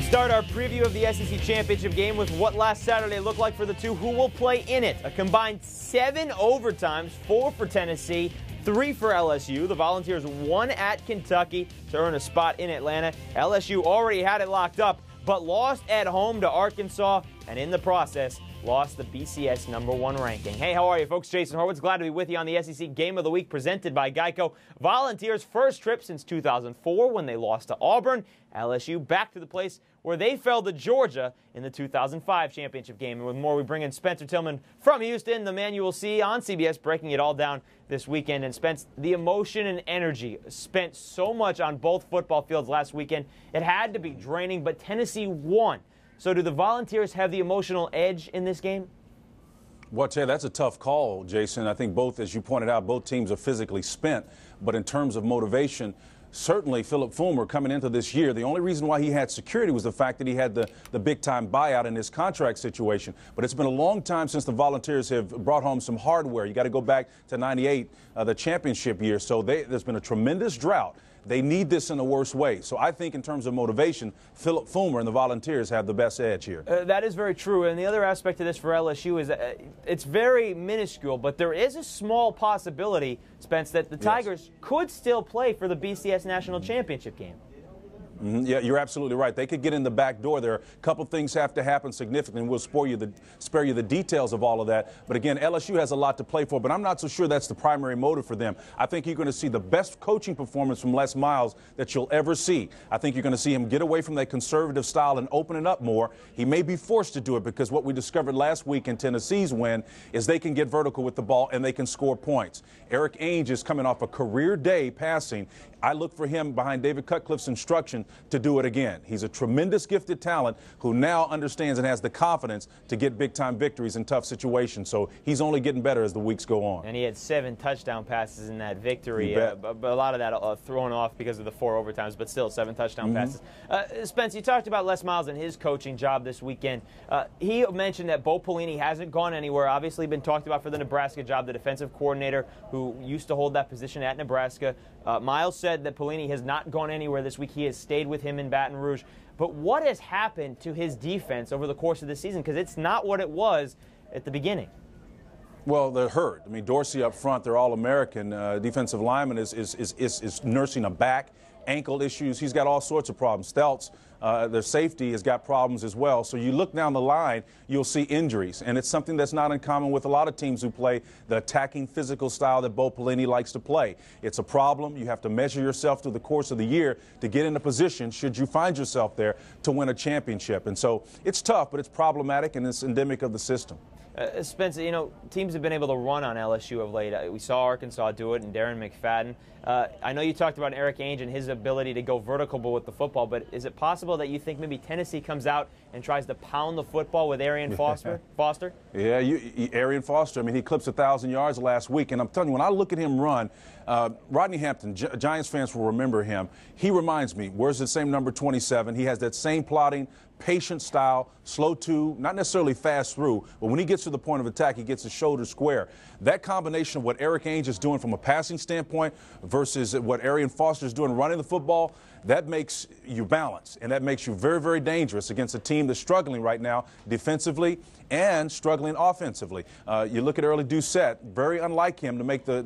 start our preview of the SEC Championship game with what last Saturday looked like for the two who will play in it. A combined 7 overtimes, 4 for Tennessee, 3 for LSU. The Volunteers won at Kentucky to earn a spot in Atlanta. LSU already had it locked up, but lost at home to Arkansas, and in the process, lost the BCS #1 ranking. Hey, how are you, folks? Jason Horwitz, glad to be with you on the SEC Game of the Week presented by GEICO. Volunteers' first trip since 2004 when they lost to Auburn. LSU back to the place where they fell to Georgia in the 2005 championship game. And with more, we bring in Spencer Tillman from Houston, the man you will see on CBS breaking it all down this weekend. And Spence, the emotion and energy spent so much on both football fields last weekend. It had to be draining, but Tennessee won. So do the Volunteers have the emotional edge in this game? Well, I'll tell you, that's a tough call, Jason. I think both, as you pointed out, both teams are physically spent. But in terms of motivation, certainly Philip Fulmer coming into this year, the only reason why he had security was the fact that he had the big-time buyout in his contract situation. But it's been a long time since the Volunteers have brought home some hardware. You got to go back to '98, the championship year. So there's been a tremendous drought. They need this in the worst way. So I think in terms of motivation, Philip Fulmer and the Volunteers have the best edge here. That is very true. And the other aspect of this for LSU is that it's very minuscule, but there is a small possibility, Spence, that the Tigers could still play for the BCS National Championship game. Yeah, you're absolutely right. They could get in the back door. There are a couple things have to happen significantly. We'll spare you the details of all of that. But again, LSU has a lot to play for, but I'm not so sure that's the primary motive for them. I think you're going to see the best coaching performance from Les Miles that you'll ever see. I think you're going to see him get away from that conservative style and open it up more. He may be forced to do it because what we discovered last week in Tennessee's win is they can get vertical with the ball and they can score points. Eric Ainge is coming off a career day passing. I look for him behind David Cutcliffe's instruction to do it again. He's a tremendous gifted talent who now understands and has the confidence to get big-time victories in tough situations. So he's only getting better as the weeks go on. And he had 7 touchdown passes in that victory. But a lot of that thrown off because of the 4 overtimes, but still 7 touchdown passes. Spence, you talked about Les Miles and his coaching job this weekend. He mentioned that Bo Pelini hasn't gone anywhere. Obviously been talked about for the Nebraska job, the defensive coordinator who used to hold that position at Nebraska. Miles said that Pelini has not gone anywhere this week. He has stayed with him in Baton Rouge. But what has happened to his defense over the course of the season? Because it's not what it was at the beginning. Well, they're hurt. I mean, Dorsey up front, they're All-American. Defensive lineman is nursing a back, ankle issues. He's got all sorts of problems. Stelz, their safety, has got problems as well. So you look down the line, you'll see injuries. And it's something that's not uncommon with a lot of teams who play the attacking physical style that Bo Pelini likes to play. It's a problem. You have to measure yourself through the course of the year to get in a position, should you find yourself there, to win a championship. And so it's tough, but it's problematic, and it's endemic of the system. Spencer, you know, teams have been able to run on LSU of late. We saw Arkansas do it and Darren McFadden. I know you talked about Eric Ainge and his ability to go vertical with the football, but is it possible that you think maybe Tennessee comes out and tries to pound the football with Arian Foster? Yeah, Arian Foster, I mean, he clips 1,000 yards last week, and I'm telling you, when I look at him run, Rodney Hampton, Giants fans will remember him. He reminds me, wears the same number 27. He has that same plodding, patient style, slow to, not necessarily fast through, but when he gets to the point of attack, he gets his shoulders square. That combination of what Eric Ainge is doing from a passing standpoint versus what Arian Foster is doing running the football, that makes you balance, and that makes you very, very dangerous against a team that's struggling right now defensively and struggling offensively. You look at Early Doucette, very unlike him to make the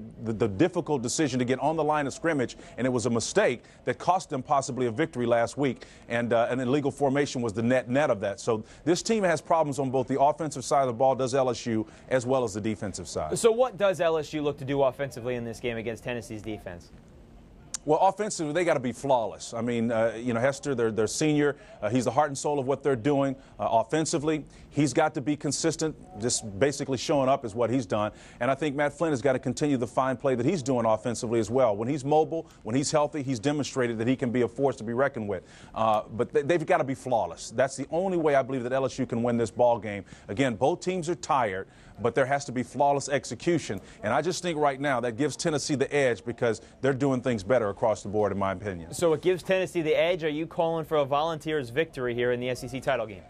difficult decision to get on the line of scrimmage, and it was a mistake that cost them possibly a victory last week, and an illegal formation was the net of that. So this team has problems on both the offensive side of the ball, does LSU, as well as the defensive side. So what does LSU look to do offensively in this game against Tennessee's defense? Well, offensively, they got to be flawless. I mean, you know, Hester, their senior, he's the heart and soul of what they're doing. Offensively, he's got to be consistent. Just basically showing up is what he's done. And I think Matt Flynn has got to continue the fine play that he's doing offensively as well. When he's mobile, when he's healthy, he's demonstrated that he can be a force to be reckoned with. But they've got to be flawless. That's the only way I believe that LSU can win this ball game. Again, both teams are tired, but there has to be flawless execution. And I just think right now that gives Tennessee the edge because they're doing things better across the board, in my opinion. So it gives Tennessee the edge. Are you calling for a Volunteers victory here in the SEC title game?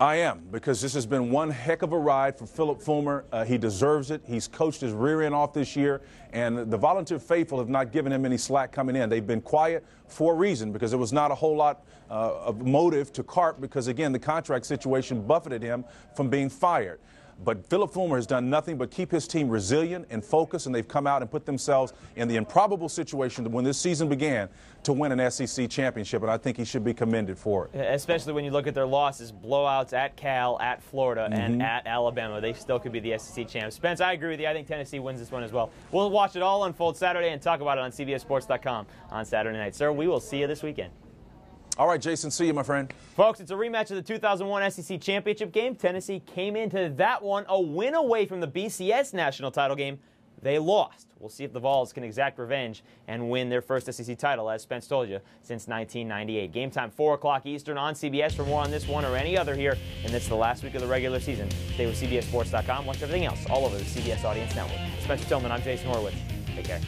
I am, because this has been one heck of a ride for Philip Fulmer. He deserves it. He's coached his rear end off this year, and the Volunteer faithful have not given him any slack coming in. They've been quiet for a reason, because there was not a whole lot of motive to carp, because, again, the contract situation buffeted him from being fired. But Philip Fulmer has done nothing but keep his team resilient and focused, and they've come out and put themselves in the improbable situation when this season began to win an SEC championship, and I think he should be commended for it. Especially when you look at their losses, blowouts at Cal, at Florida, and at Alabama. They still could be the SEC champs. Spence, I agree with you. I think Tennessee wins this one as well. We'll watch it all unfold Saturday and talk about it on CBSSports.com on Saturday night. Sir, we will see you this weekend. All right, Jason, see you, my friend. Folks, it's a rematch of the 2001 SEC Championship game. Tennessee came into that one a win away from the BCS national title game. They lost. We'll see if the Vols can exact revenge and win their first SEC title, as Spence told you, since 1998. Game time, 4 o'clock Eastern on CBS. For more on this one or any other here, and it's the last week of the regular season. Stay with CBSSports.com. Watch everything else all over the CBS Audience Network. Spencer Tillman, I'm Jason Horowitz. Take care.